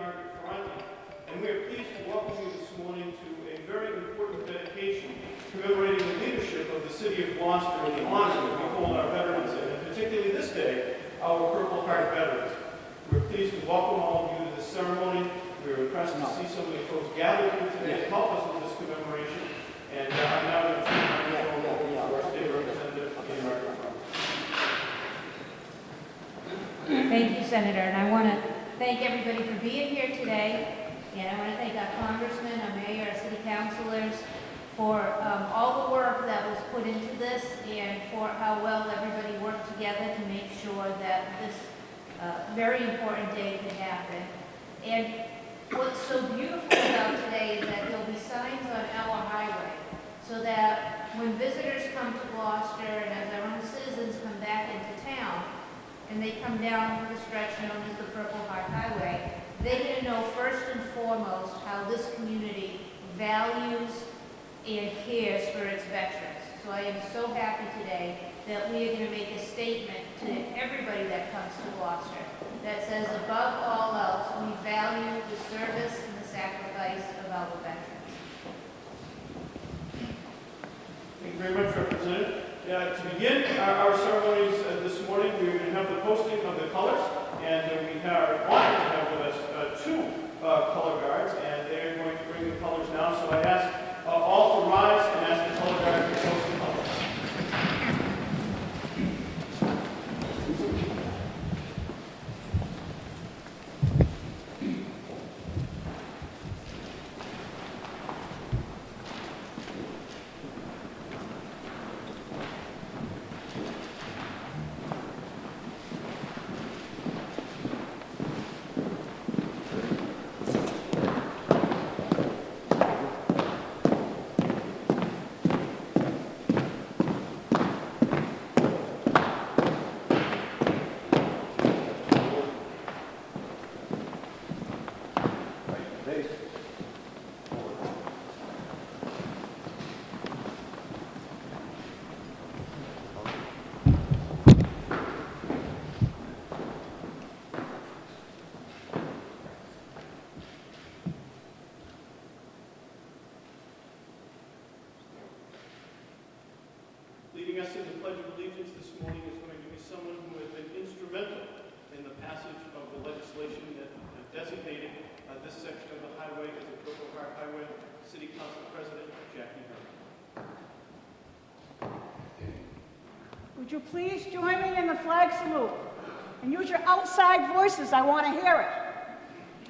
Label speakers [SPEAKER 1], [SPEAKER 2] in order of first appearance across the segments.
[SPEAKER 1] And we are pleased to welcome you this morning to a very important dedication commemorating the leadership of the city of Gloucester and the honor that we hold our veterans in, and particularly this day, our Purple Heart veterans. We're pleased to welcome all of you to this ceremony. We're impressed to see so many folks gathered here today to help us with this commemoration. And I'm now going to turn the microphone over to our state representative, Kim Martin.
[SPEAKER 2] Thank you, Senator, and I want to thank everybody for being here today. And I want to thank our congressman, our mayor, our city councilors for all the work that was put into this and for how well everybody worked together to make sure that this very important day could happen. And what's so beautiful about today is that there'll be signs on our highway so that when visitors come to Gloucester and as our own citizens come back into town and they come down the stretch known as the Purple Heart Highway, they're going to know first and foremost how this community values and cares for its veterans. So I am so happy today that we are going to make a statement to everybody that comes to Gloucester that says, above all else, we value the service and the sacrifice of our veterans.
[SPEAKER 1] Thank you very much, Representative. To begin our ceremonies this morning, we're going to have the posting of the colors, and we are honored to have with us two color guards, and they are going to bring the colors now. So I ask all to rise and ask the color guards to post the colors. Leading us in the Pledge of Allegiance this morning is going to be someone who has been instrumental in the passage of the legislation that designated this section of the highway as a Purple Heart Highway, City Council President Jackie Herman.
[SPEAKER 3] Would you please join me in the flag salute and use your outside voices? I want to hear it.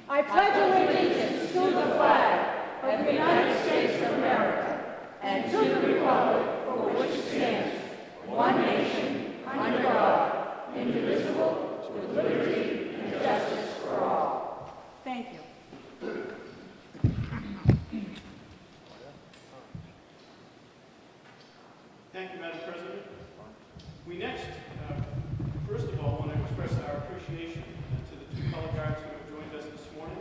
[SPEAKER 3] I pledge allegiance to the flag of the United States of America and to the republic for which it stands, one nation, under God, indivisible, with liberty and justice for all. Thank you.
[SPEAKER 1] Thank you, Madam President. We next, first of all, want to express our appreciation to the two color guards who have joined us this morning.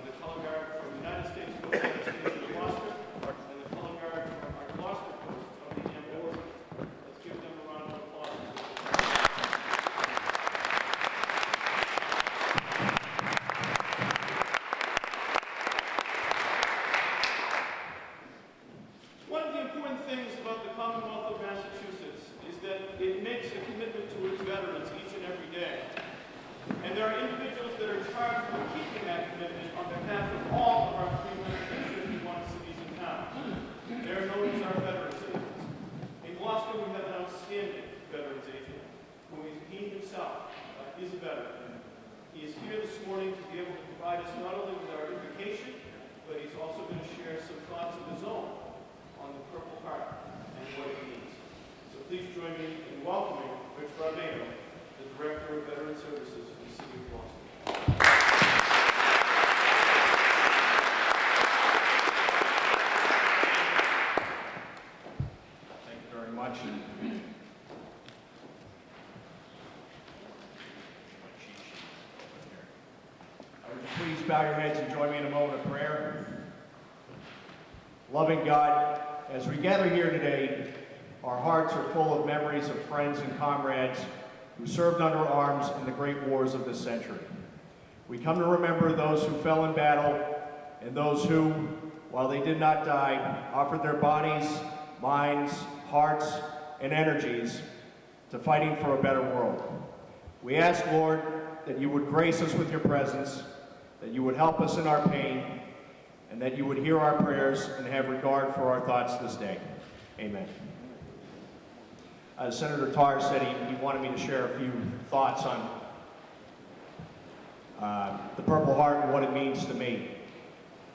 [SPEAKER 1] The color guard from the United States Coast of the State of Gloucester, and the color guard from our Gloucester Coast of the Awardees. Let's give them a round of applause. One of the important things about the Commonwealth of Massachusetts is that it makes a commitment to its veterans each and every day. And there are individuals that are charged with keeping that commitment on behalf of all of our 351 cities and towns. They are known as our veterans agents. In Gloucester, we have an outstanding veterans agent, who he himself is a veteran. He is here this morning to be able to provide us not only with our invocation, but he's also going to share some thoughts of his own on the Purple Heart and what it means. So please join me in welcoming Rich Barbado, the Director of Veteran Services for the City of Gloucester.
[SPEAKER 4] Thank you very much. Would you please bow your heads and join me in a moment of prayer? Loving God, as we gather here today, our hearts are full of memories of friends and comrades who served under arms in the great wars of this century. We come to remember those who fell in battle and those who, while they did not die, offered their bodies, minds, hearts, and energies to fighting for a better world. We ask, Lord, that you would grace us with your presence, that you would help us in our pain, and that you would hear our prayers and have regard for our thoughts this day. Amen. Senator Tarr said he wanted me to share a few thoughts on the Purple Heart and what it means to me.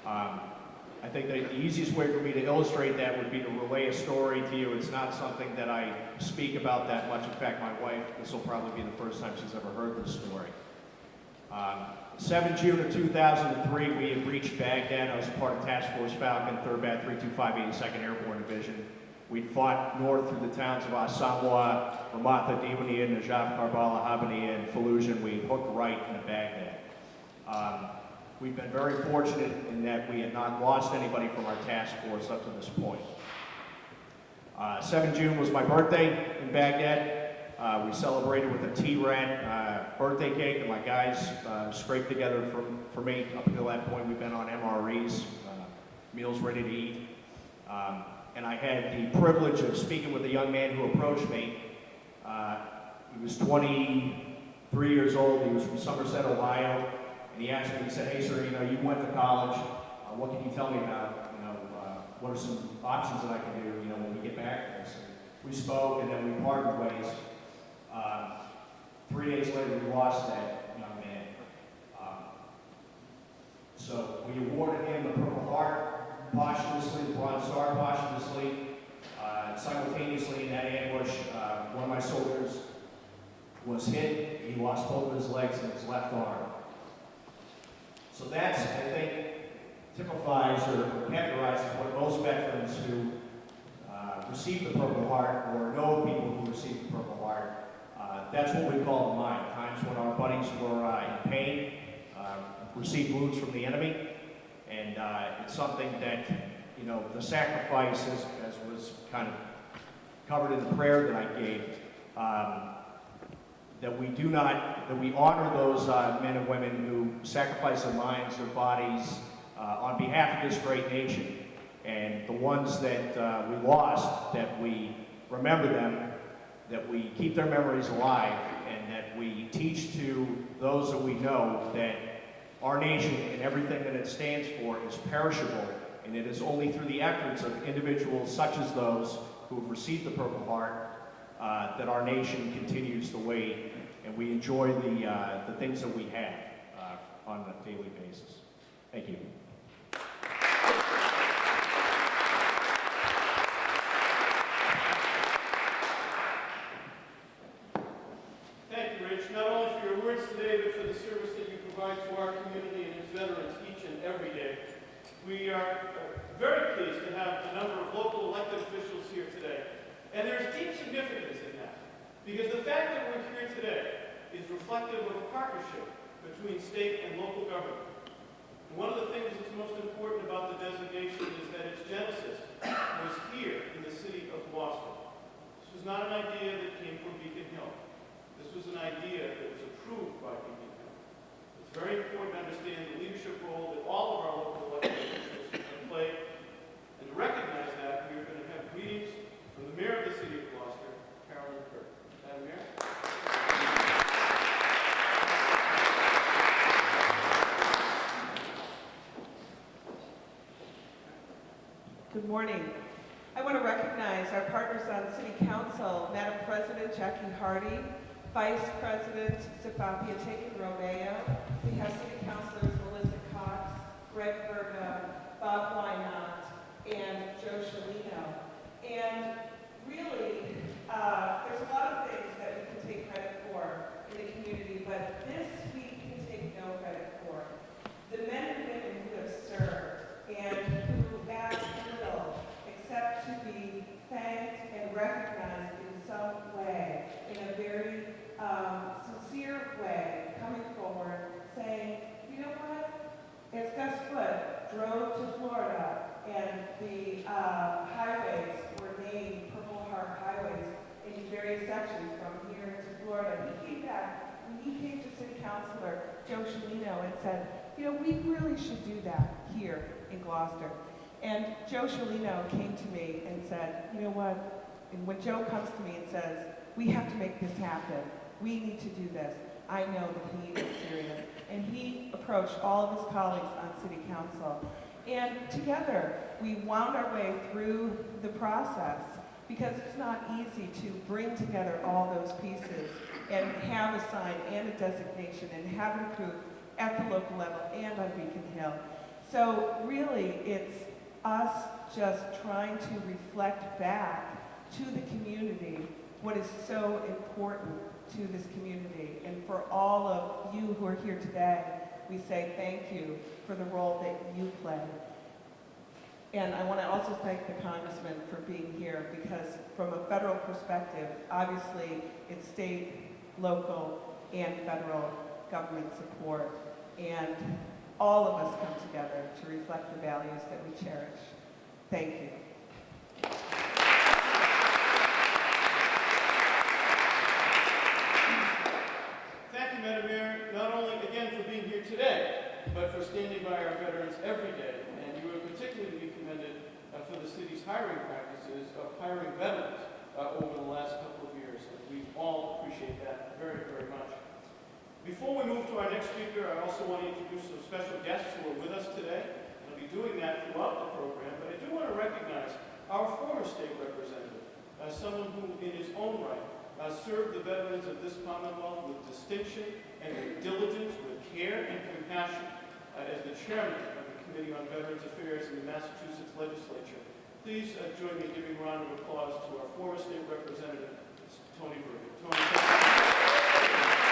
[SPEAKER 4] I think that the easiest way for me to illustrate that would be to relay a story to you. It's not something that I speak about that much. In fact, my wife, this will probably be the first time she's ever heard this story. 7 June of 2003, we had reached Baghdad. I was a part of Task Force Falcon, 3rd Bat 325 82nd Airborne Division. We'd fought north through the towns of Asamoah, Ramatha, Dimoniya, Najaf, Karbala, Habaniya, and Fallujah, and we hooked right into Baghdad. We've been very fortunate in that we had not lost anybody from our task force up to this point. 7 June was my birthday in Baghdad. We celebrated with a T-Rat birthday cake, and my guys scraped together for me. Up until that point, we've been on MREs, meals ready to eat. And I had the privilege of speaking with a young man who approached me. He was 23 years old. He was from Somerset, Ohio. And he asked me, he said, "Hey, sir, you went to college. What can you tell me about, what are some options that I can do, when we get back to this?" And we spoke, and then we parted ways. 3 days later, we lost that young man. So we awarded him the Purple Heart posthumously, the Bronze Star posthumously. Simultaneously in that ambush, one of my soldiers was hit. He lost both of his legs and his left arm. So that's, I think, typifies or categorizes what most veterans who receive the Purple Heart or know people who receive the Purple Heart, that's what we call the mine. Times when our buddies were in pain, received wounds from the enemy, and it's something that, the sacrifice, as was kind of covered in the prayer that I gave, that we honor those men and women who sacrifice their minds, their bodies, on behalf of this great nation. And the ones that we lost, that we remember them, that we keep their memories alive, and that we teach to those that we know that our nation and everything that it stands for is perishable, and it is only through the efforts of individuals such as those who have received the Purple Heart that our nation continues the way, and we enjoy the things that we have on a daily basis. Thank you.
[SPEAKER 1] Thank you, Rich, not only for your words today, but for the service that you provide to our community and its veterans each and every day. We are very pleased to have a number of local elected officials here today. And there's deep significance in that, because the fact that we're here today is reflective of a partnership between state and local government. And one of the things that's most important about the designation is that its genesis was here in the city of Gloucester. This was not an idea that came from Beacon Hill. This was an idea that was approved by Beacon Hill. It's very important to understand the leadership role that all of our local elected officials play. And to recognize that, we are going to have greetings from the Mayor of the City of Gloucester, Carolyn Kirk. Madam Mayor.
[SPEAKER 5] Good morning. I want to recognize our partners on City Council, Madam President Jackie Hardy, Vice President Sefapia Romeo. We have City Councilors Melissa Cox, Greg Berga, Bob Wynot, and Joe Shalino. And really, there's a lot of things that we can take credit for in the community, but this we can take no credit for. The men and women who have served and who ask little except to be thanked and recognized in some way, in a very sincere way, coming forward, saying, you know what, as Gus Foote drove to Florida and the highways were named Purple Heart highways in various sections from here to Florida, he came back And he came to City Councilor Joe Scialino and said, you know, we really should do that here in Gloucester. And Joe Scialino came to me and said, you know what? And when Joe comes to me and says, we have to make this happen, we need to do this, I know that he is serious. And he approached all of his colleagues on City Council. And together, we wound our way through the process because it's not easy to bring together all those pieces and have a sign and a designation and have it approved at the local level and on Beacon Hill. So really, it's us just trying to reflect back to the community what is so important to this community. And for all of you who are here today, we say thank you for the role that you play. And I want to also thank the Congressman for being here because from a federal perspective, obviously it's state, local, and federal government support. And all of us come together to reflect the values that we cherish. Thank you.
[SPEAKER 1] Thank you, Madam Mayor, not only again for being here today, but for standing by our veterans every day. And you are particularly to be commended for the city's hiring practices of hiring veterans over the last couple of years. And we all appreciate that very, very much. Before we move to our next speaker, I also want to introduce some special guests who are with us today. I'll be doing that throughout the program, but I do want to recognize our former state representative, someone who in his own right served the veterans of this Commonwealth with distinction and with diligence, with care and compassion as the chairman of the Committee on Veterans Affairs in the Massachusetts Legislature. Please join me in giving a round of applause to our former state representative, Tony Berger. Tony, thank you.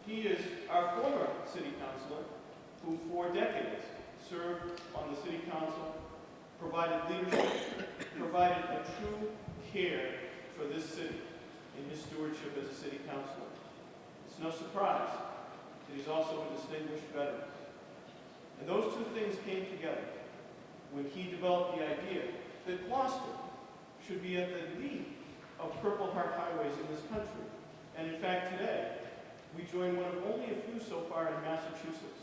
[SPEAKER 1] He is our former city councilor who for decades served on the city council, provided leadership, provided a true care for this city in his stewardship as a city councilor. It's no surprise that he's also a distinguished veteran. And those two things came together when he developed the idea that Gloucester should be at the lead of Purple Heart highways in this country. And in fact, today, we join one of only a few so far in Massachusetts.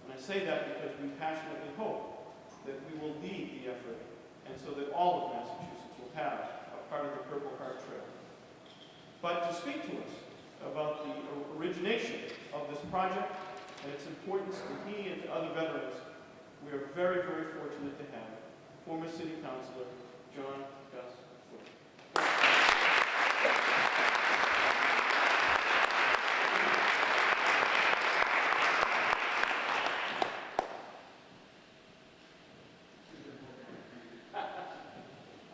[SPEAKER 1] And I say that because we passionately hope that we will lead the effort and so that all of Massachusetts will have a part of the Purple Heart Trail. But to speak to us about the origination of this project and its importance to he and to other veterans, we are very, very fortunate to have former City Councilor John Gus Foote.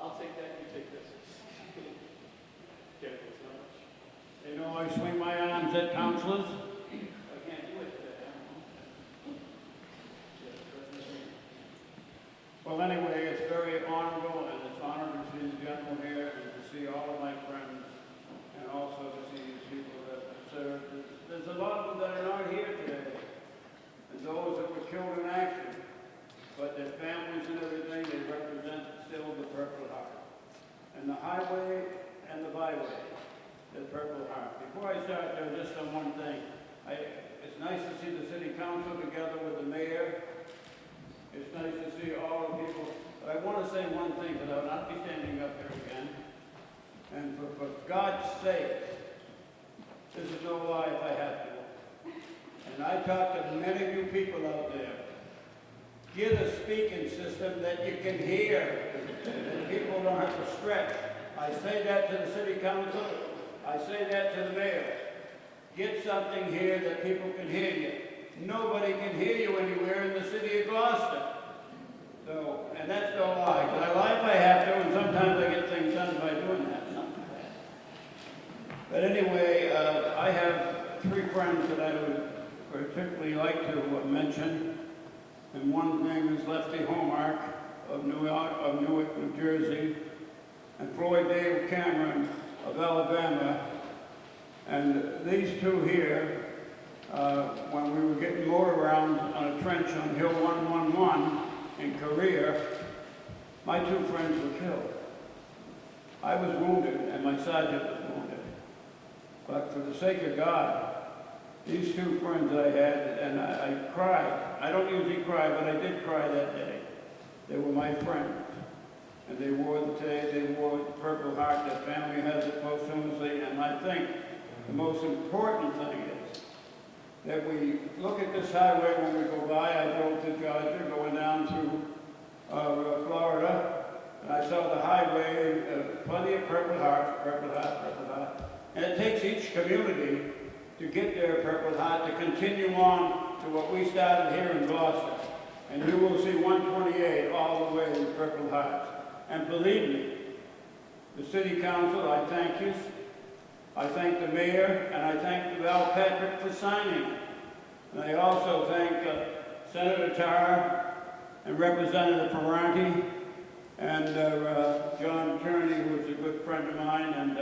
[SPEAKER 1] I'll take that, you take this. Careful, it's not much.
[SPEAKER 6] You know, I swing my arms at councilors.
[SPEAKER 1] I can't do it today.
[SPEAKER 6] Well, anyway, it's very honorable, and it's honor to see the gentleman here and to see all of my friends, and also to see these people that have served. There's a lot of them that are not here today, and those that were killed in action, but their families and everything, they represent still the Purple Heart. And the highway and the byway, the Purple Heart. Before I start there, just on one thing. It's nice to see the city council together with the mayor. It's nice to see all the people. But I want to say one thing, because I'll not be standing up here again. And for God's sake, this is no lie if I have to. And I talk to many of you people out there. Get a speaking system that you can hear, and people don't have to stretch. I say that to the city council. I say that to the mayor. Get something here that people can hear you. Nobody can hear you anywhere in the city of Gloucester. So, and that's no lie. But I lie if I have to, and sometimes I get things done by doing that. But anyway, I have three friends that I would particularly like to mention. And one name is Lefty Homark of Newark, New Jersey, and Floyd Dave Cameron of Alabama. And these two here, when we were getting mowed around on a trench on Hill 111 in Korea, my two friends were killed. I was wounded, and my sergeant was wounded. But for the sake of God, these two friends I had, and I cried. I don't usually cry, but I did cry that day. They were my friends. And they wore the Purple Heart. Their family has it posthumously. And I think the most important thing is that we look at this highway when we go by. I drove to Georgia, going down through Florida, and I saw the highway, plenty of Purple Hearts, Purple Heart, Purple Heart. And it takes each community to get their Purple Heart, to continue on to what we started here in Gloucester. And you will see 128 all the way in Purple Hearts. And believe me, the City Council, I thank you. I thank the Mayor, and I thank Val Patrick for signing it. And I also thank Senator Tarr and Representative Ferranti and John Turney, who was a good friend of mine, and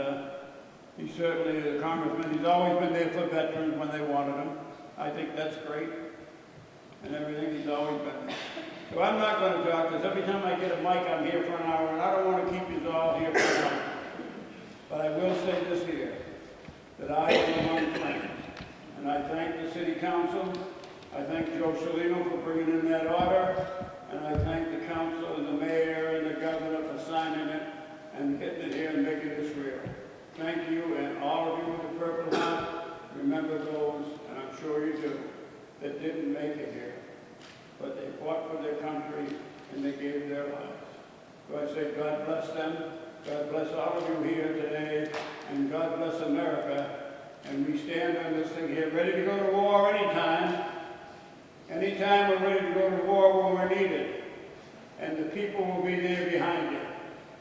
[SPEAKER 6] he's certainly a congressman. He's always been there for veterans when they wanted him. I think that's great. And everything, he's always been there. So I'm not going to talk, because every time I get a mic, I'm here for an hour, and I don't want to keep you all here for an hour. But I will say this here, that I am among friends. And I thank the City Council. I thank Joe Cellino for bringing in that order. And I thank the council and the mayor and the governor for signing it and getting it here and making this real. Thank you, and all of you with the Purple Heart, remember those, and I'm sure you do, that didn't make it here. But they fought for their country and they gave their lives. So I say God bless them, God bless all of you here today, and God bless America. And we stand on this thing here, ready to go to war anytime. Anytime we're ready to go to war when we're needed. And the people will be there behind you.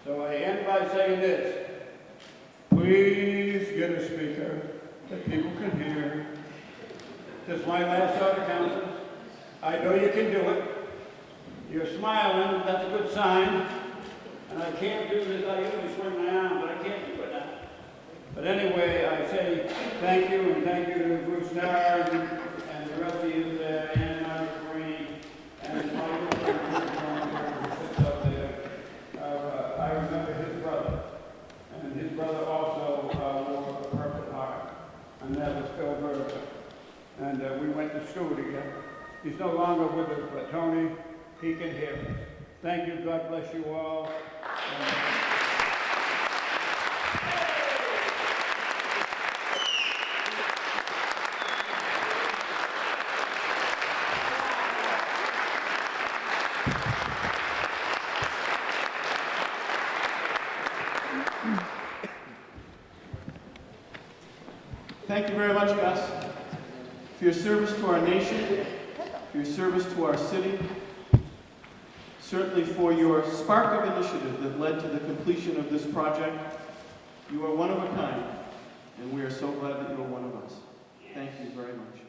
[SPEAKER 6] So I end by saying this. Please get a speaker that people can hear. This is my last order, council. I know you can do it. You're smiling, that's a good sign. And I can't do this, I usually swing my arm, but I can't do it now. But anyway, I say thank you, and thank you to Bruce Starr and the rest of you there, and Mark Green, and Michael who sits up there. I remember his brother, and his brother also wore a Purple Heart, and that was Phil Berger. And we went to school together. He's no longer with us, but Tony, he can hear us. Thank you, God bless you all.
[SPEAKER 1] Thank you very much, Gus, for your service to our nation, for your service to our city, certainly for your spark of initiative that led to the completion of this project. You are one of a kind, and we are so glad that you are one of us. Thank you very much.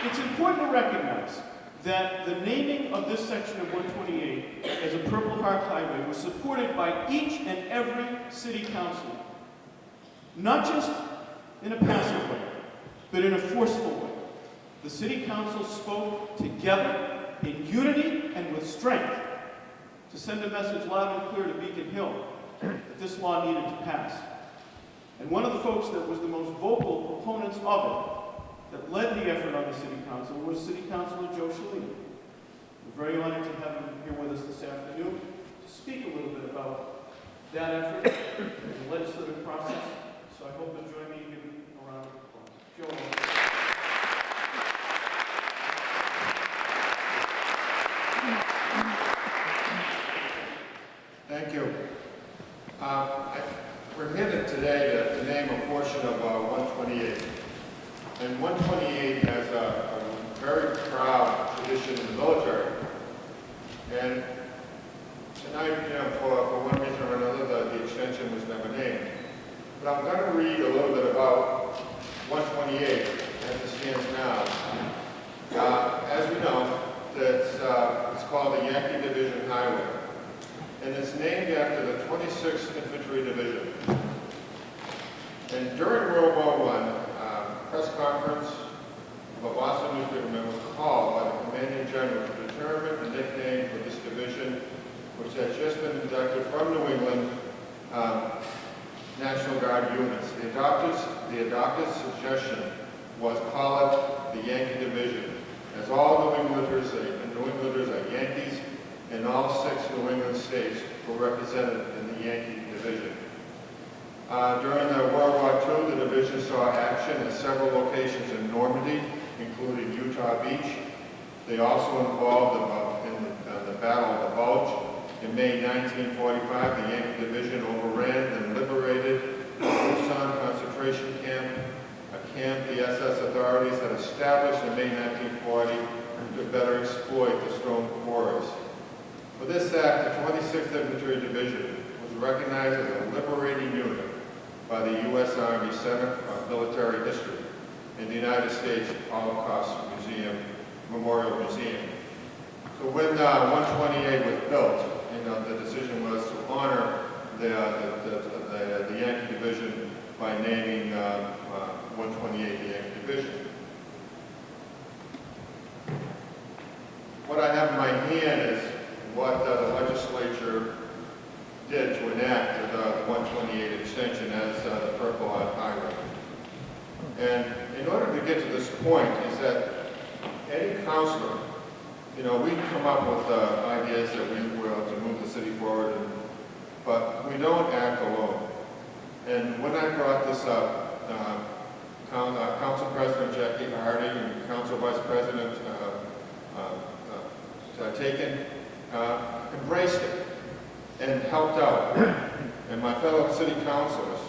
[SPEAKER 1] It's important to recognize that the naming of this section of 128 as a Purple Heart Highway was supported by each and every city councilor. Not just in a passive way, but in a forceful way. The city council spoke together in unity and with strength to send a message loud and clear to Beacon Hill that this law needed to pass. And one of the folks that was the most vocal proponents of it, that led the effort on the City Council, was City Councilor Joe Cellino. We're very honored to have him here with us this afternoon to speak a little bit about that effort and the legislative process. So I hope you'll join me in giving a round of applause. Joe.
[SPEAKER 7] Thank you. We're here today to name a portion of 128. And 128 has a very proud tradition in the military. And tonight, for one reason or another, the extension was never named. But I'm going to read a little bit about 128 as it stands now. As we know, it's called the Yankee Division Highway. And it's named after the 26th Infantry Division. And during World War I, press conference of a Boston newspaperman was called by the commanding general to determine the nickname for this division, which had just been inducted from New England National Guard units. The adopted suggestion was call it the Yankee Division, as all New Englanders are Yankees, and all 6 New England states were represented in the Yankee Division. During World War II, the division saw action at several locations in Normandy, including Utah Beach. They also involved in the Battle of the Bulge. In May 1945, the Yankee Division overran and liberated the Busan concentration camp, a camp the SS authorities had established in May 1940 to better exploit the stone quarries. For this act, the 26th Infantry Division was recognized as a liberating unit by the U.S. Army Center of Military History in the United States Holocaust Memorial Museum. So when 128 was built, the decision was to honor the Yankee Division by naming 128 the Yankee Division. What I have in my hand is what the legislature did to enact the 128 extension as the Purple Heart Highway. And in order to get to this point is that any councilor, we come up with ideas that we will to move the city forward, but we don't act alone. And when I brought this up, Council President Jackie Hardy and Council Vice President Taken embraced it and helped out. And my fellow city councilors,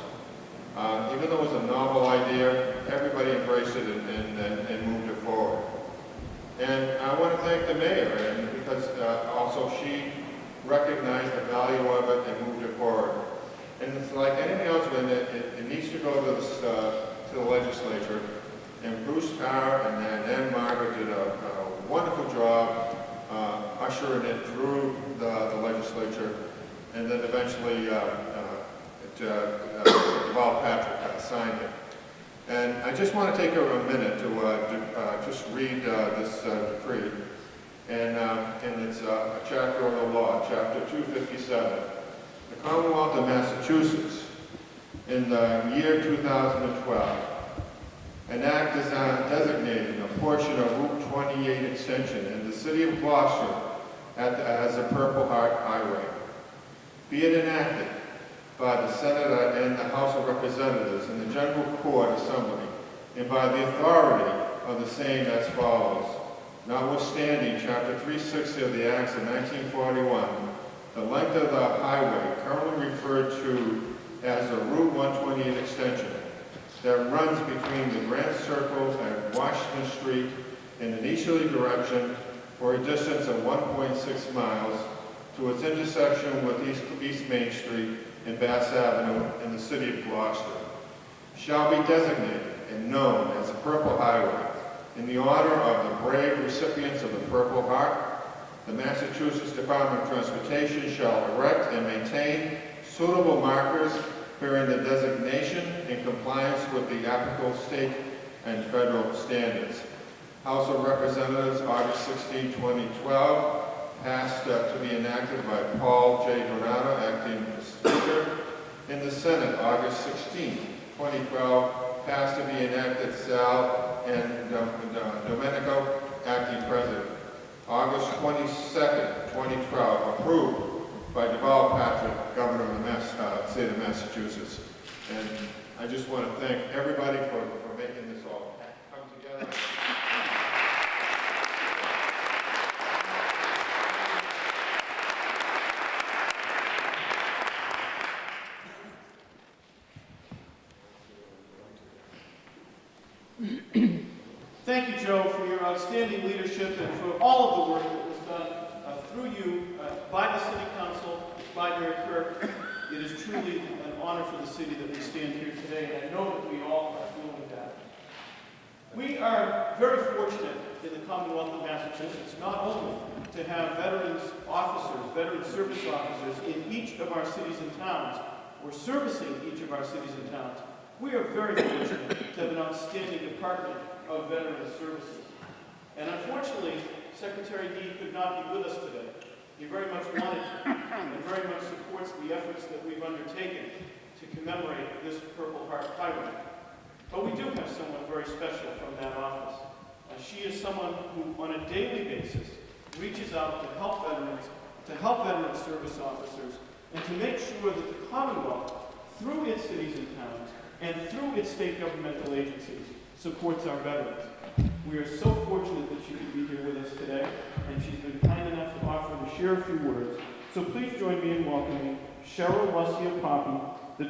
[SPEAKER 7] even though it was a novel idea, everybody embraced it and moved it forward. And I want to thank the mayor, because also she recognized the value of it and moved it forward. And it's like anything else, when it needs to go to the legislature. And Bruce Carr and then Margaret did a wonderful job ushering it through the legislature, and then eventually Val Patrick signed it. And I just want to take a minute to just read this decree. And it's a chapter of the law, chapter 257. The Commonwealth of Massachusetts, in the year 2012, an act is designating a portion of Route 28 extension in the city of Gloucester as a Purple Heart Highway. Be it enacted by the Senate and the House of Representatives and the General Court Assembly, and by the authority of the same as follows. Notwithstanding Chapter 360 of the Acts of 1941, the length of the highway currently referred to as the Route 128 extension that runs between the Grand Circle and Washington Street in an easterly direction for a distance of 1.6 miles to its intersection with East Main Street and Bass Avenue in the city of Gloucester, shall be designated and known as the Purple Highway in the honor of the brave recipients of the Purple Heart. The Massachusetts Department of Transportation shall erect and maintain suitable markers bearing the designation in compliance with the applicable state and federal standards. House of Representatives, August 16, 2012, passed to be enacted by Paul J. Donato, acting Speaker. In the Senate, August 16, 2012, passed to be enacted Sal and Domenico, acting President. August 22nd, 2012, approved by Deval Patrick, Governor of the state of Massachusetts. And I just want to thank everybody for making this all come together.
[SPEAKER 1] Thank you, Joe, for your outstanding leadership and for all of the work that was done through you by the City Council, by Mayor Kirk. It is truly an honor for the city that we stand here today, and I know that we all are feeling that. We are very fortunate in the Commonwealth of Massachusetts not only to have veterans officers, veteran service officers in each of our cities and towns, or servicing each of our cities and towns. We are very fortunate to have an outstanding department of veteran services. And unfortunately, Secretary Dee could not be with us today. He very much wanted to, and very much supports the efforts that we've undertaken to commemorate this Purple Heart Highway. But we do have someone very special from that office. She is someone who, on a daily basis, reaches out to help veteran service officers, and to make sure that the Commonwealth, through its cities and towns, and through its state governmental agencies, supports our veterans. We are so fortunate that she could be here with us today, and she's been kind enough to offer to share a few words. So please join me in welcoming Cheryl Lucia Poppy, the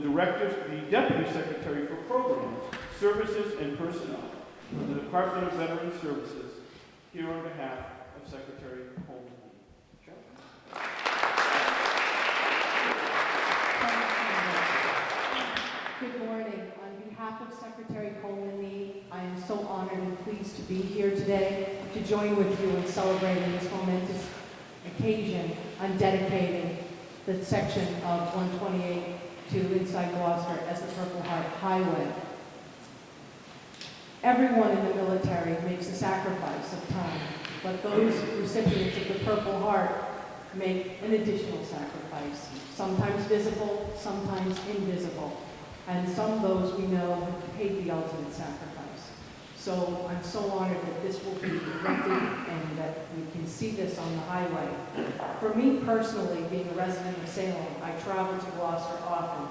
[SPEAKER 1] Deputy Secretary for Programs, Services, and Personnel for the Department of Veteran Services, here on behalf of Secretary Coleman.
[SPEAKER 8] Good morning. On behalf of Secretary Coleman Lee, I am so honored and pleased to be here today to join with you in celebrating this momentous occasion on dedicating the section of 128 to inside Gloucester as the Purple Heart Highway. Everyone in the military makes a sacrifice of time, but those recipients of the Purple Heart make an additional sacrifice, sometimes visible, sometimes invisible. And some of those we know have paid the ultimate sacrifice. So I'm so honored that this will be erected and that we can see this on the highway. For me personally, being a resident of Salem, I travel to Gloucester often.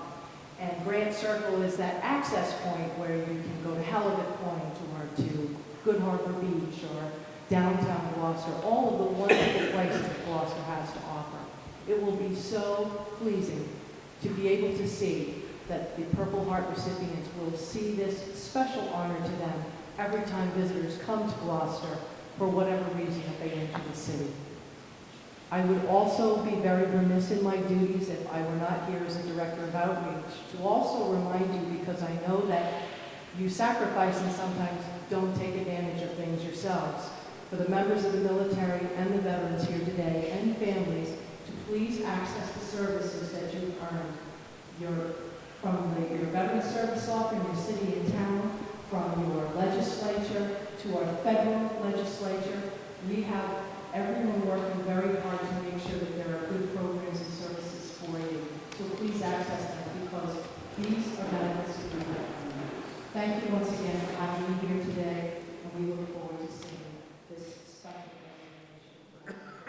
[SPEAKER 8] And Grant Circle is that access point where you can go to Heligot Point or to Good Harbor Beach or downtown Gloucester, all of the wonderful places that Gloucester has to offer. It will be so pleasing to be able to see that the Purple Heart recipients will see this special honor to them every time visitors come to Gloucester for whatever reason that they enter the city. I would also be very remiss in my duties if I were not here as a Director of Outreach to also remind you, because I know that you sacrifice and sometimes don't take advantage of things yourselves, for the members of the military and the veterans here today and families to please access the services that you've earned. From your veteran service officer in your city and town, from your legislature to our federal legislature. We have everyone working very hard to make sure that there are good programs and services for you. So please access them, because these are benefits that we have. Thank you once again for having me here today, and we look forward to seeing this special recognition.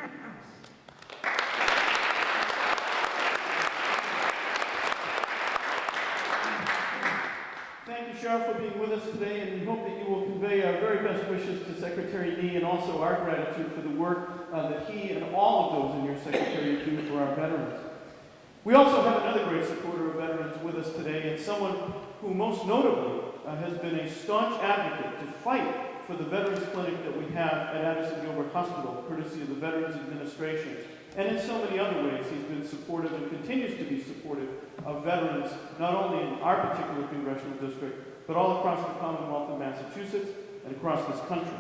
[SPEAKER 1] Thank you, Cheryl, for being with us today, and we hope that you will convey our very best wishes to Secretary Dee, and also our gratitude for the work that he and all of those in your secretariat do for our veterans. We also have another great supporter of veterans with us today, and someone who most notably has been a staunch advocate to fight for the Veterans Clinic that we have at Addison Gilbert Hospital, courtesy of the Veterans Administration. And in so many other ways, he's been supportive and continues to be supportive of veterans, not only in our particular congressional district, but all across the Commonwealth of Massachusetts and across this country.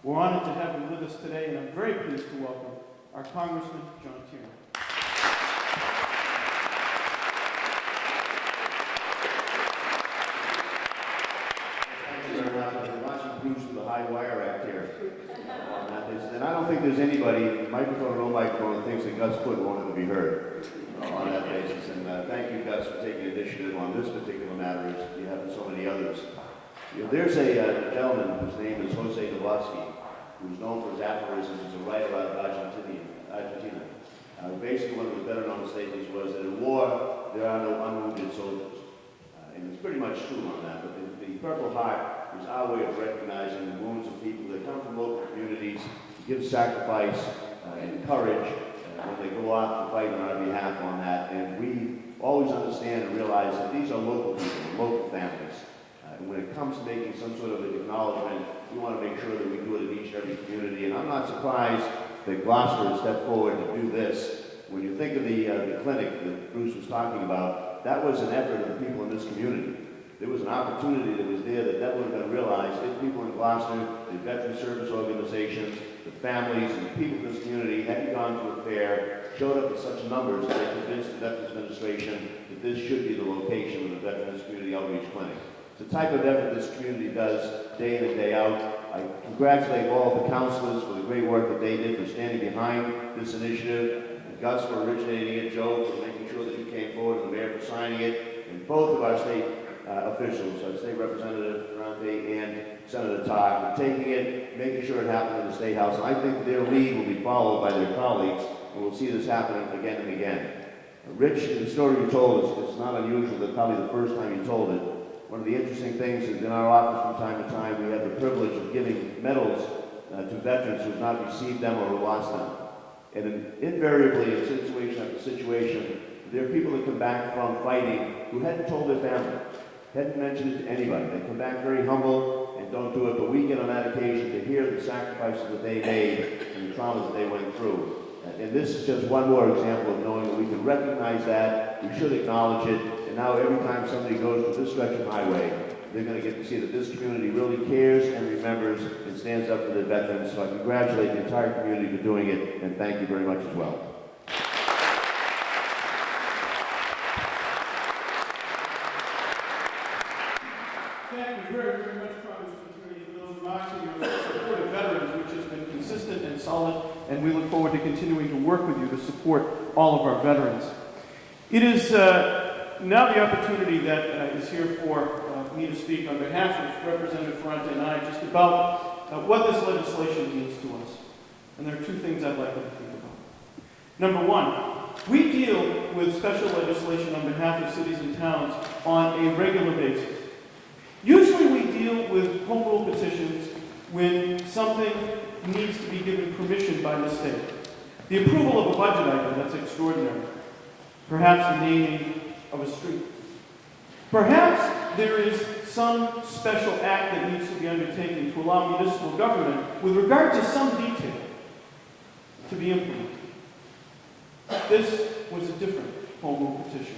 [SPEAKER 1] We're honored to have him with us today, and I'm very pleased to welcome our Congressman, John Tierney.
[SPEAKER 9] Thank you very much. I've been watching Bruce through the high wire act here. And I don't think there's anybody, microphone or no microphone, that thinks that Gus Hood wanted to be heard on that basis. And thank you, Gus, for taking initiative on this particular matter, as you have in so many others. You know, there's a gentleman whose name is Jose Novosky, who's known for his aphorisms. He's a writer out of Argentina. Basically, one of his better known statements was that in war, there are no unwounded soldiers. And it's pretty much true on that, but the Purple Heart is our way of recognizing the wounds of people that come from local communities, give sacrifice and courage when they go out to fight on our behalf on that. And we always understand and realize that these are local people, local families. And when it comes to making some sort of an acknowledgement, we want to make sure that we do it in each and every community. And I'm not surprised that Gloucester has stepped forward to do this. When you think of the clinic that Bruce was talking about, that was an effort of the people in this community. There was an opportunity that was there that would have been realized if people in Gloucester, the veteran service organizations, the families, and the people in this community hadn't gone to a fair, showed up in such numbers that they convinced the Veterans Administration that this should be the location of the Veterans Community Outreach Clinic. It's the type of effort this community does day in and day out. I congratulate all of the counselors for the great work that they did for standing behind this initiative, and Gus for originating it, Joe for making sure that you came forward, and the mayor for signing it, and both of our state officials, our State Representative Ferrante and Senator Todd, for taking it, making sure it happened in the State House. And I think their lead will be followed by their colleagues, and we'll see this happening again and again. Rich, the story you told us, it's not unusual that probably the first time you told it. One of the interesting things is in our office from time to time, we have the privilege of giving medals to veterans who have not received them or lost them. And invariably, in situation after situation, there are people that come back from fighting who hadn't told their family, hadn't mentioned it to anybody. They come back very humble and don't do it, but we get on that occasion to hear the sacrifices that they made and the traumas that they went through. And this is just one more example of knowing that we can recognize that, we should acknowledge it, and now every time somebody goes to this stretch of highway, they're going to get to see that this community really cares and remembers and stands up for the veterans. So I congratulate the entire community for doing it, and thank you very much as well.
[SPEAKER 1] Thank you very, very much, Congressman Tierney, for those remarks and your support of veterans, which has been consistent and solid, and we look forward to continuing to work with you to support all of our veterans. It is now the opportunity that is here for me to speak on behalf of Representative Ferrante and I just about what this legislation means to us. And there are two things I'd like you to think about. Number one, we deal with special legislation on behalf of cities and towns on a regular basis. Usually we deal with home rule petitions when something needs to be given permission by the state. The approval of a budget item, that's extraordinary. Perhaps the naming of a street. Perhaps there is some special act that needs to be undertaken to allow municipal government, with regard to some detail, to be implemented. This was a different home rule petition.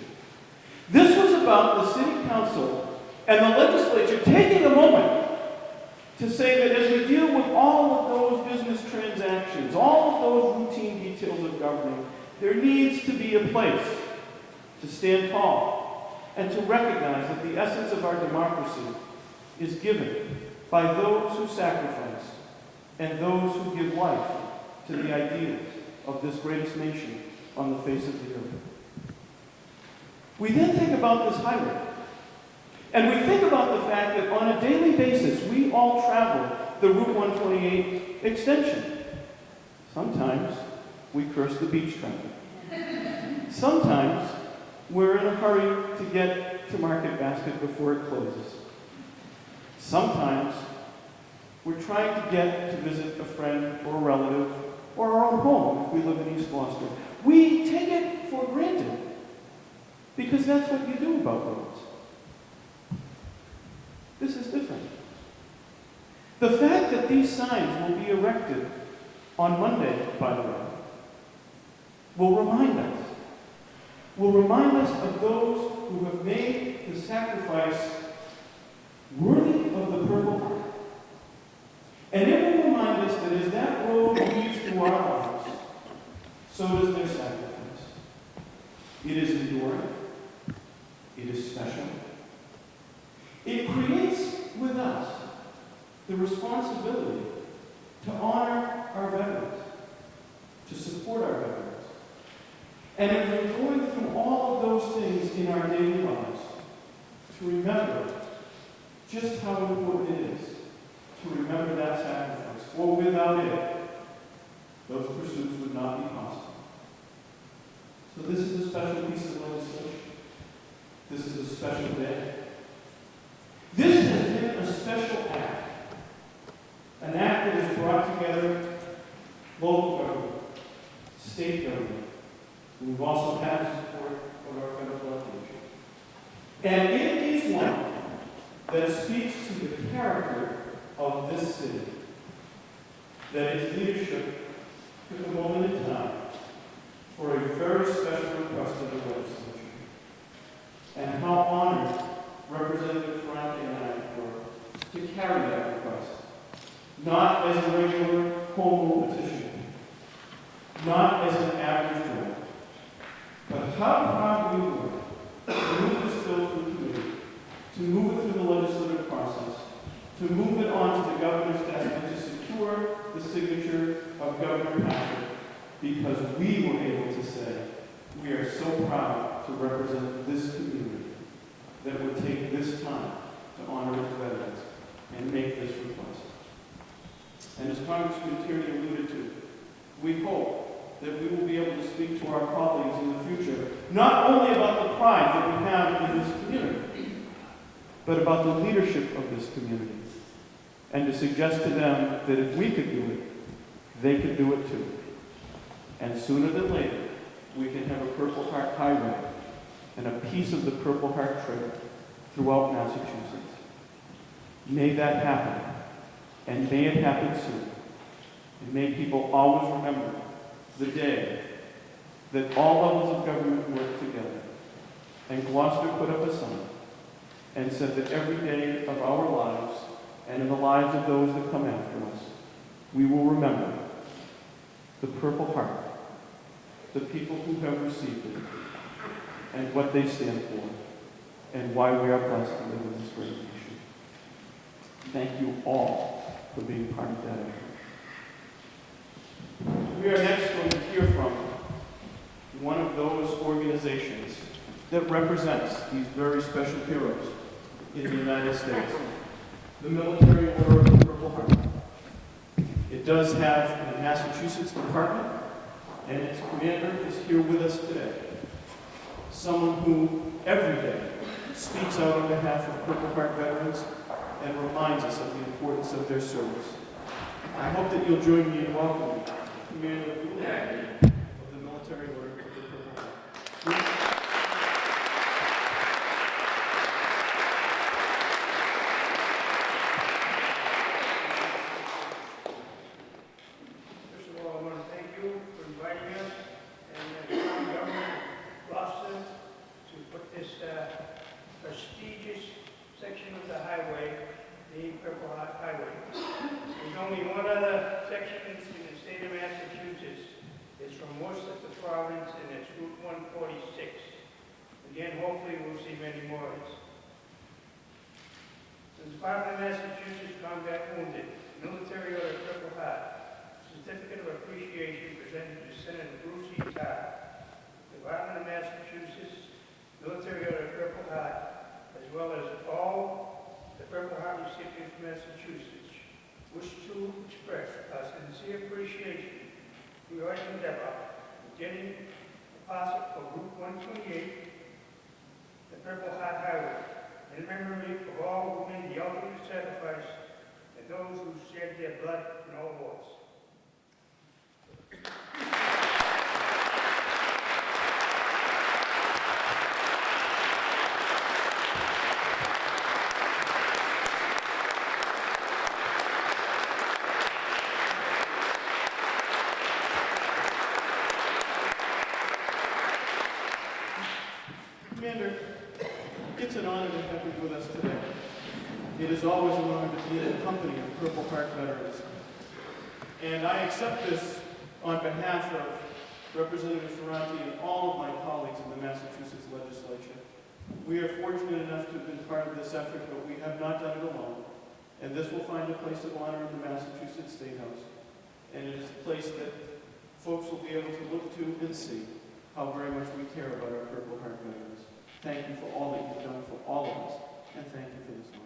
[SPEAKER 1] This was about the city council and the legislature taking a moment to say that as we deal with all of those business transactions, all of those routine details of governing, there needs to be a place to stand tall and to recognize that the essence of our democracy is given by those who sacrifice and those who give life to the ideals of this greatest nation on the face of the earth. We then think about this highway. And we think about the fact that on a daily basis, we all travel the Route 128 extension. Sometimes we curse the beach traffic. Sometimes we're in a hurry to get to Market Basket before it closes. Sometimes we're trying to get to visit a friend or a relative or our own home if we live in East Gloucester. We take it for granted because that's what you do about roads. This is different. The fact that these signs will be erected on Monday, by the way, will remind us of those who have made the sacrifice worthy of the Purple Heart. And it will remind us that as that road leads to our lives, so does their sacrifice. It is enduring. It is special. It creates with us the responsibility to honor our veterans, to support our veterans. And as we're going through all of those things in our daily lives, to remember just how important it is to remember that sacrifice, for without it, those pursuits would not be possible. So this is a special piece of legislation. This is a special day. This has been a special act. An act that has brought together local government, state government. We've also had support of our federal legislature. And it is one that speaks to the character of this city, that its leadership took a moment in time for a very special request of the legislature. And how honored Representative Ferranti and I were to carry that request. Not as a regular home rule petition, not as an average bill, but how proud we were to move this bill through committee, to move it through the legislative process, to move it on to the governor's desk, and to secure the signature of Governor Patrick, because we were able to say, we are so proud to represent this community that would take this time to honor its veterans and make this request. And as Congressman Tierney alluded to, we hope that we will be able to speak to our colleagues in the future, not only about the pride that we have in this community, but about the leadership of this community, and to suggest to them that if we could do it, they could do it too. And sooner than later, we can have a Purple Heart Highway and a piece of the Purple Heart Trail throughout Massachusetts. May that happen, and may it happen soon. And may people always remember the day that all levels of government worked together, and Gloucester put up a sign and said that every day of our lives and in the lives of those that come after us, we will remember the Purple Heart, the people who have received it, and what they stand for, and why we are blessed to live in this great nation. Thank you all for being part of that effort. We are next going to hear from one of those organizations that represents these very special heroes in the United States, the Military Order of the Purple Heart. It does have a Massachusetts department, and its commander is here with us today. Someone who every day speaks out on behalf of Purple Heart veterans and reminds us of the importance of their service. I hope that you'll join me in welcoming Commander of the Military Order of the Purple Heart.
[SPEAKER 10] First of all, I want to thank you for inviting us and the town government of Gloucester to put this prestigious section of the highway, the Purple Heart Highway. There's only one other section in the state of Massachusetts. It's from Worcester Province, and it's Route 146. Again, hopefully we'll see many more. The Department of Massachusetts Combat Wounded, Military Order of Purple Heart, Certificate of Appreciation presented to Senator Bruce E. Carr. Department of Massachusetts Military Order of Purple Heart, as well as all the Purple Heart recipients of Massachusetts, wish to express our sincere appreciation for your endeavor in getting the parcel for Route 128, the Purple Heart Highway, in memory of all who made the ultimate sacrifice and those who shed their blood in all wars.
[SPEAKER 1] Commander, it's an honor to have you with us today. It is always an honor to be in the company of Purple Heart veterans. And I accept this on behalf of Representative Ferranti and all of my colleagues in the Massachusetts legislature. We are fortunate enough to have been part of this effort, but we have not done it alone. And this will find a place of honor in the Massachusetts State House. And it is a place that folks will be able to look to and see how very much we care about our Purple Heart veterans. Thank you for all that you've done for all of us, and thank you for this honor.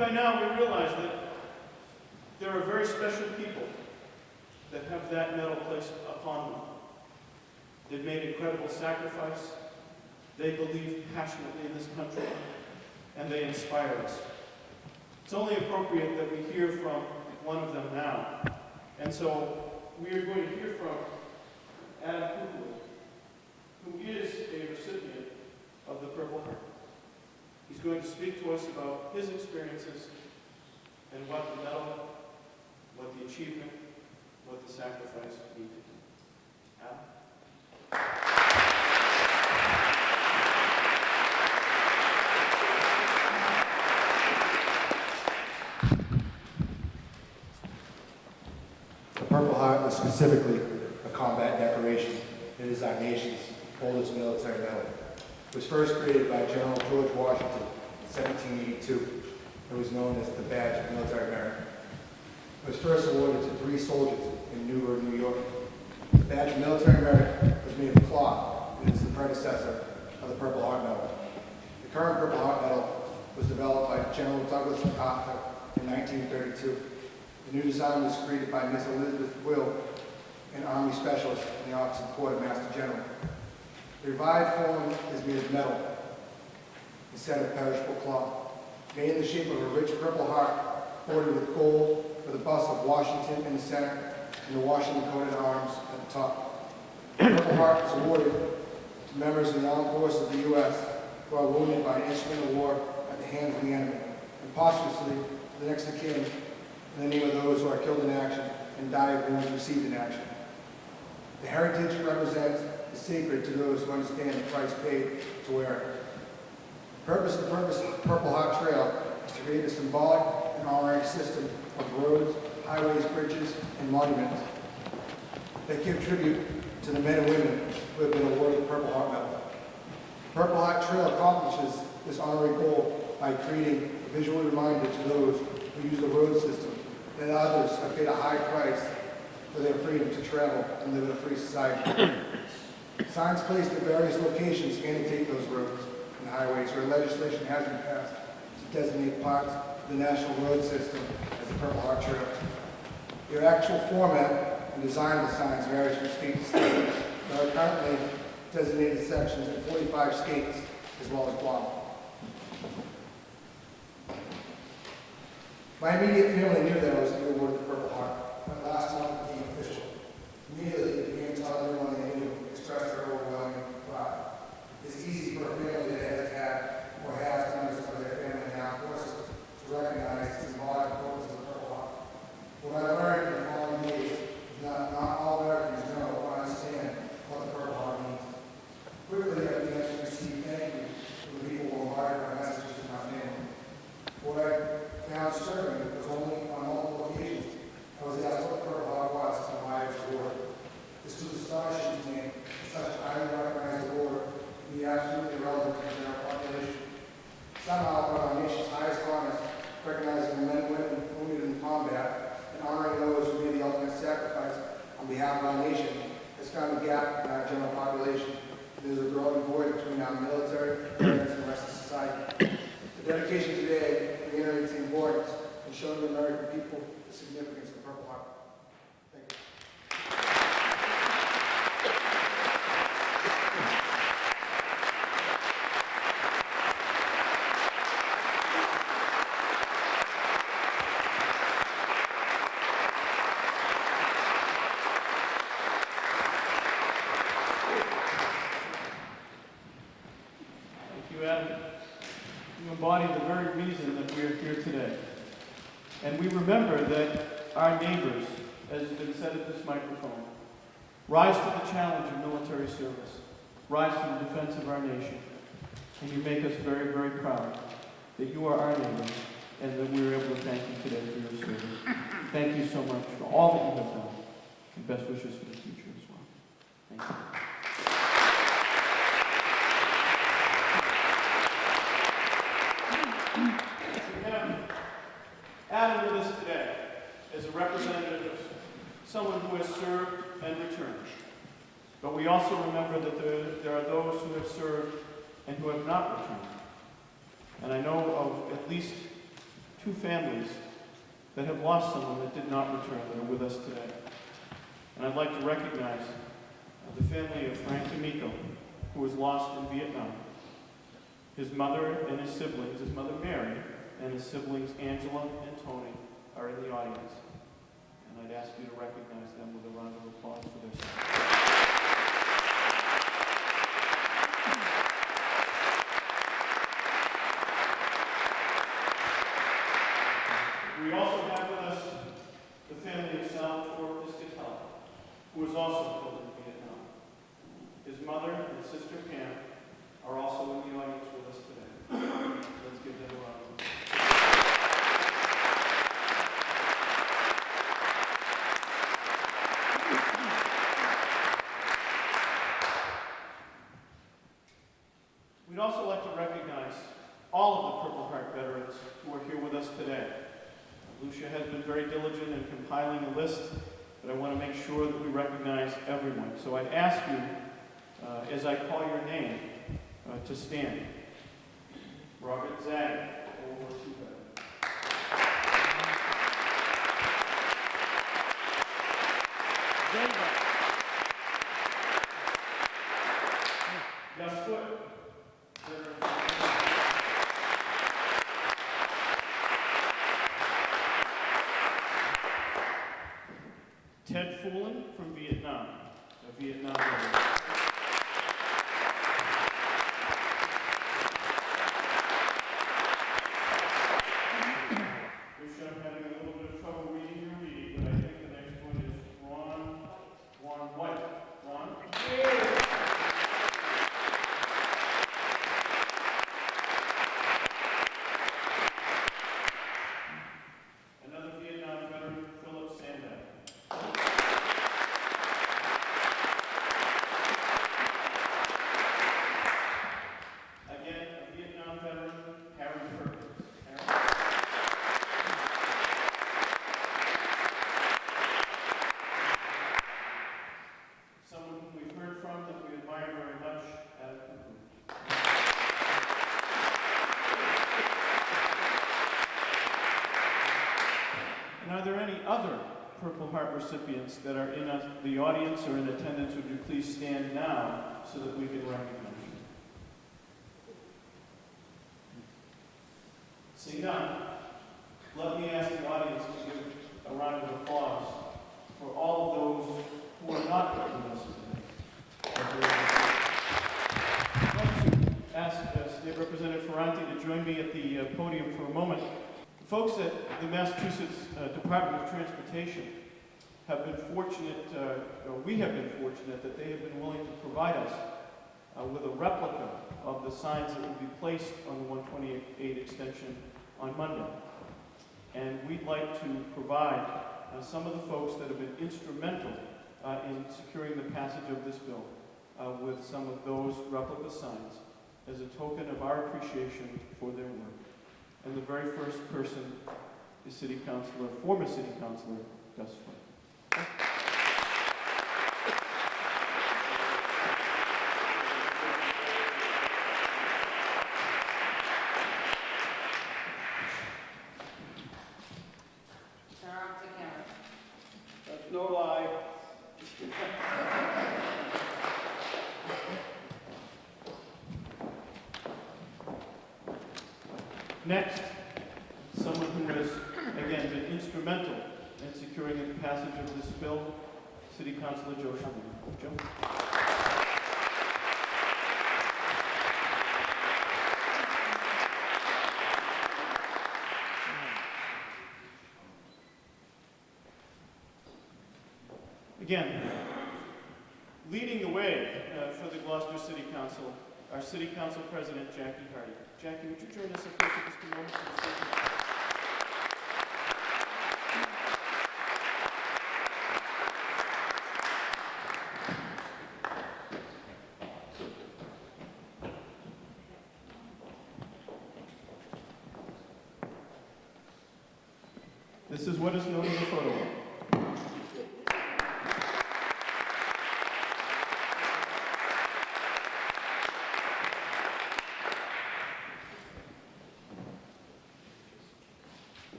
[SPEAKER 1] by now we realize that there are very special people that have that medal placed upon them. They've made incredible sacrifice. They believe passionately in this country, and they inspire us. It's only appropriate that we hear from one of them now. And so we are going to hear from Adam Kuchel, who is a recipient of the Purple Heart. He's going to speak to us about his experiences and what the medal, what the achievement, what the sacrifice mean to him. Adam?
[SPEAKER 11] The Purple Heart is specifically a combat decoration. It is our nation's oldest military medal. It was first created by General George Washington in 1782. It was known as the Badge of Military Merit. It was first awarded to 3 soldiers in Newburgh, New York. The Badge of Military Merit was made of cloth and is the predecessor of the Purple Heart Medal. The current Purple Heart Medal was developed by General Douglas MacArthur in 1932. The new design was created by Miss Elizabeth Will, an Army specialist in the Office of Quartermaster General. The revived form is made of metal instead of perishable cloth, made in the shape of a rich purple heart bordered with gold with a bust of Washington in the center and the Washington coated arms at the top. The Purple Heart is awarded to members of the armed forces of the U.S. who are wounded by an instrument of war at the hands of the enemy, and posthumously to the next of kin in the name of those who are killed in action and die of wounds received in action. The heritage it represents is sacred to those who understand the price paid to wear it. The purpose of the Purple Heart Trail is to create a symbolic and honoring system of roads, highways, bridges, and monuments that give tribute to the men and women who have been awarded the Purple Heart Medal. The Purple Heart Trail accomplishes this honorary goal by creating a visual reminder to those who use the road system that others have paid a high price for their freedom to travel and live in a free society. Signs placed at various locations annotate those roads and highways where legislation has been passed to designate parts of the national road system as the Purple Heart Trail. Their actual format and design of the signs varies from state to state. There are currently designated sections in 45 states as well as Guam. My immediate family knew that I was to be awarded the Purple Heart, but last month became official. Immediately, it began to tell everyone they knew, expressed their overwhelming pride. It's easy for a family that has had or has members of their family in the armed forces to recognize the symbolic importance of the Purple Heart. What I learned in the following days is not all Americans know or understand what the Purple Heart means. Quickly, I began to receive thank you from the people who embarked my messages to my family. What I found disturbing was only on multiple occasions I was asked what the Purple Heart was and why it was awarded. This was astonishing to me. Such a highly recognized award can be absolutely irrelevant to the general population. Somehow, one of our nation's highest honors, recognizing the men and women wounded in combat and honoring those who made the ultimate sacrifice on behalf of our nation, has found a gap in our general population. There's a growing void between our military and the rest of society. The dedication today reiterates the importance in showing the American people the significance of the Purple Heart. Thank you.
[SPEAKER 1] Thank you, Adam. You embody the very reason that we are here today. And we remember that our neighbors, as has been said at this microphone, rise to the challenge of military service, rise to the defense of our nation. And you make us very, very proud that you are our neighbors and that we are able to thank you today for your service. Thank you so much for all that you have done. And best wishes for the future as well. Thank you. We have Adam with us today as a representative of someone who has served and returned. But we also remember that there are those who have served and who have not returned. And I know of at least two families that have lost someone that did not return that are with us today. And I'd like to recognize the family of Frank D'Amico, who was lost in Vietnam. His mother and his siblings, his mother Mary, and his siblings Angela and Tony are in the audience. And I'd ask you to recognize them with a round of applause for their service. We also have with us the family of Salvatore Piscatella, who was also killed in Vietnam. His mother and sister Pam are also in the audience with us today. Let's give them a round of applause. We'd also like to recognize all of the Purple Heart veterans who are here with us today. Lucia has been very diligent in compiling a list, but I want to make sure that we recognize everyone. So I'd ask you, as I call your name, to stand. Robert Zag, World War II veteran. Gus Foote, veteran. Ted Foolin from Vietnam, a Vietnam veteran. I'm having a little bit of trouble reading your reading, but I think the next one is Ron White. Ron? Another Vietnam veteran, Philip Sandak. Again, a Vietnam veteran, Harry Perkins. Someone whom we've heard from that we admire very much, Adam Cooper. And are there any other Purple Heart recipients that are in the audience or in attendance? Would you please stand now so that we can recognize you? Seeing none, let me ask the audience to give a round of applause for all of those who are not with us today. I'd like to ask State Representative Ferranti to join me at the podium for a moment. The folks at the Massachusetts Department of Transportation have been fortunate, or we have been fortunate, that they have been willing to provide us with a replica of the signs that will be placed on the 128 extension on Monday. And we'd like to provide some of the folks that have been instrumental in securing the passage of this bill with some of those replica signs as a token of our appreciation for their work. And the very first person is former City Councilor Gus Foote.
[SPEAKER 6] That's no lie.
[SPEAKER 1] Next, someone who has, again, been instrumental in securing the passage of this bill, City Councilor Joe Shabbat. Joe? Again, leading the way for the Gloucester City Council, our City Council President, Jackie Hardy. Jackie, would you join us up here for just a moment? This is what is known as a photo op.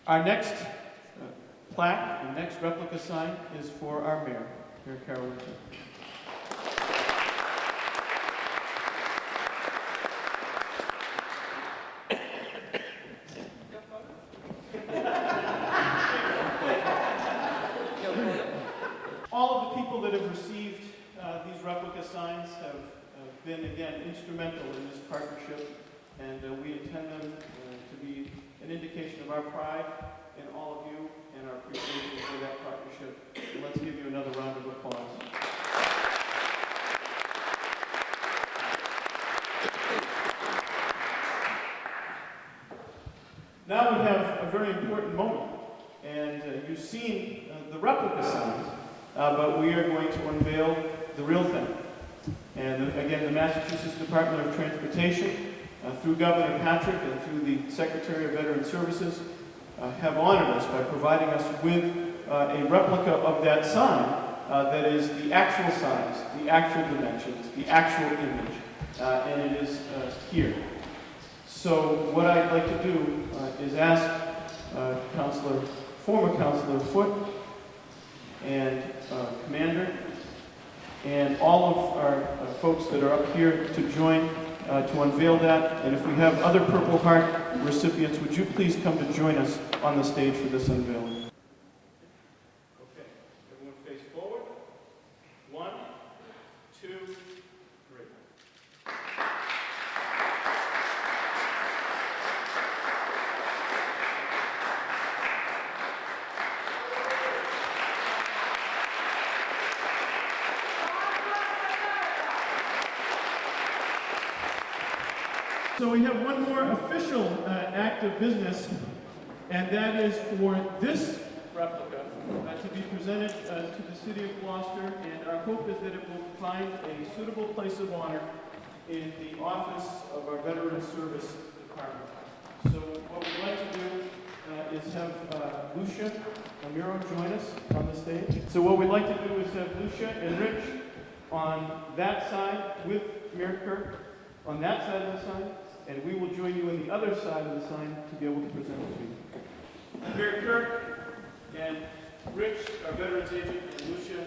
[SPEAKER 1] Our next plaque and next replica sign is for our mayor, Mayor Carol Winter. All of the people that have received these replica signs have been, again, instrumental in this partnership, and we intend them to be an indication of our pride in all of you and our appreciation for that partnership. And let's give you another round of applause. Now we have a very important moment, and you've seen the replica signs, but we are going to unveil the real thing. And again, the Massachusetts Department of Transportation, through Governor Patrick and through the Secretary of Veteran Services, have honored us by providing us with a replica of that sign that is the actual size, the actual dimensions, the actual image, and it is here. So what I'd like to do is ask former Councilor Foote and Commander and all of our folks that are up here to join to unveil that. And if we have other Purple Heart recipients, would you please come to join us on the stage for this unveiling? Okay, everyone face forward. 1, 2, 3. So we have one more official act of business, and that is for this replica to be presented to the City of Gloucester, and our hope is that it will find a suitable place of honor in the office of our Veteran Service Department. So what we'd like to do is have Lucia Amiro join us on the stage. So what we'd like to do is have Lucia and Rich on that side with Mayor Kirk on that side of the sign, and we will join you on the other side of the sign to be able to present it to you. Mayor Kirk and Rich, our Veterans Agent, and Lucia,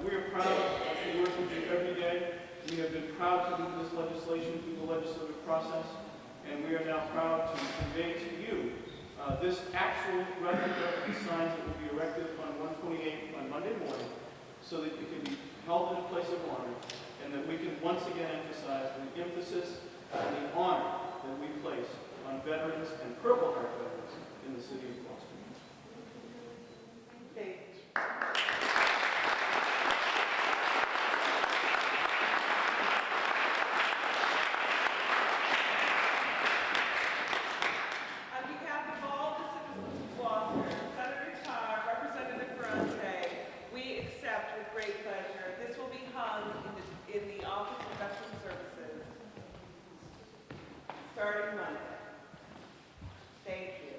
[SPEAKER 1] we are proud to work with you every day. We have been proud to move this legislation through the legislative process, and we are now proud to convey to you this actual replica of the signs that will be erected on 128 on Monday morning, so that it can be held in a place of honor, and that we can once again emphasize the emphasis and the honor that we place on veterans and Purple Heart veterans in the City of Gloucester.
[SPEAKER 5] Thank you. On behalf of all the citizens of Gloucester, Senator Tarr, Representative Ferrante, we accept with great pleasure. This will be hung in the Office of Veteran Services starting Monday. Thank you.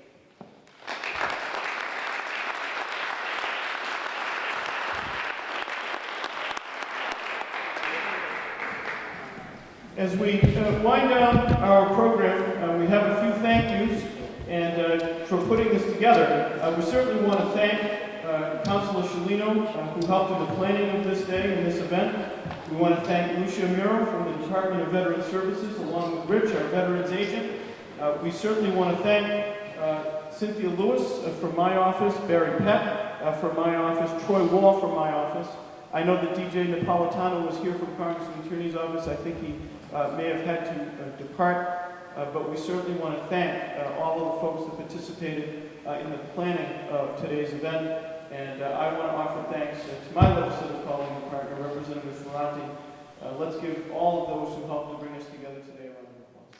[SPEAKER 1] As we wind down our program, we have a few thank yous, and for putting this together, we certainly want to thank Councilor Scialino, who helped in the planning of this day and this event. We want to thank Lucia Amiro from the Department of Veteran Services, along with Rich, our Veterans Agent. We certainly want to thank Cynthia Lewis from my office, Barry Pett from my office, Troy Wall from my office. I know that DJ Napolitano was here from Congressman Tierney's office. I think he may have had to depart, but we certainly want to thank all of the folks that participated in the planning of today's event. And I want to offer thanks to my legislative colleague and partner, Representative Ferrante. Let's give all of those who helped to bring us together today a round of applause.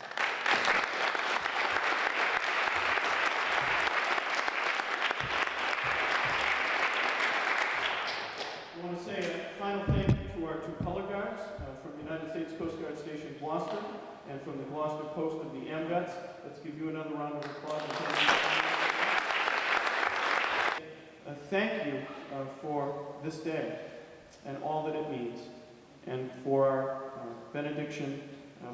[SPEAKER 1] I want to say a final thank you to our two color guards from the United States Coast Guard Station Gloucester and from the Gloucester Post of the AMVETS. Let's give you another round of applause. Thank you for this day and all that it means, and for our benediction.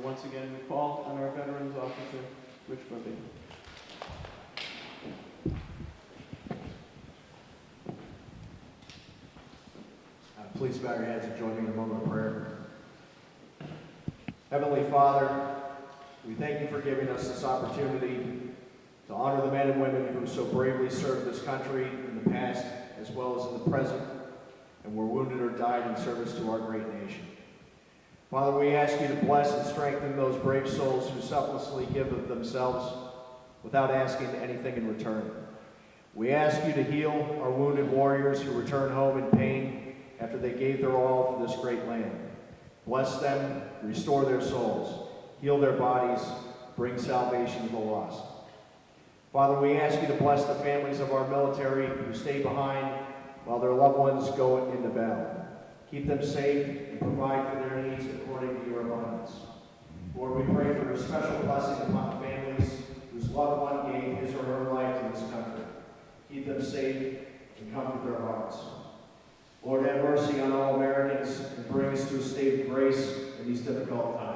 [SPEAKER 1] Once again, we call on our Veterans Officer, Rich Barbee.
[SPEAKER 9] please bow your heads and join me in a moment of prayer. Heavenly Father, we thank you for giving us this opportunity to honor the men and women who so bravely served this country in the past as well as in the present, and were wounded or died in service to our great nation. Father, we ask you to bless and strengthen those brave souls who selflessly give of themselves without asking anything in return. We ask you to heal our wounded warriors who return home in pain after they gave their all for this great land. Bless them, restore their souls, heal their bodies, bring salvation to the lost. Father, we ask you to bless the families of our military who stay behind while their loved ones go into battle. Keep them safe and provide for their needs according to your abundance. Lord, we pray for a special blessing upon families whose loved one gave his or her life to this country. Keep them safe and comfort their hearts. Lord, have mercy on all Americans and bring us to a state of grace in these difficult times.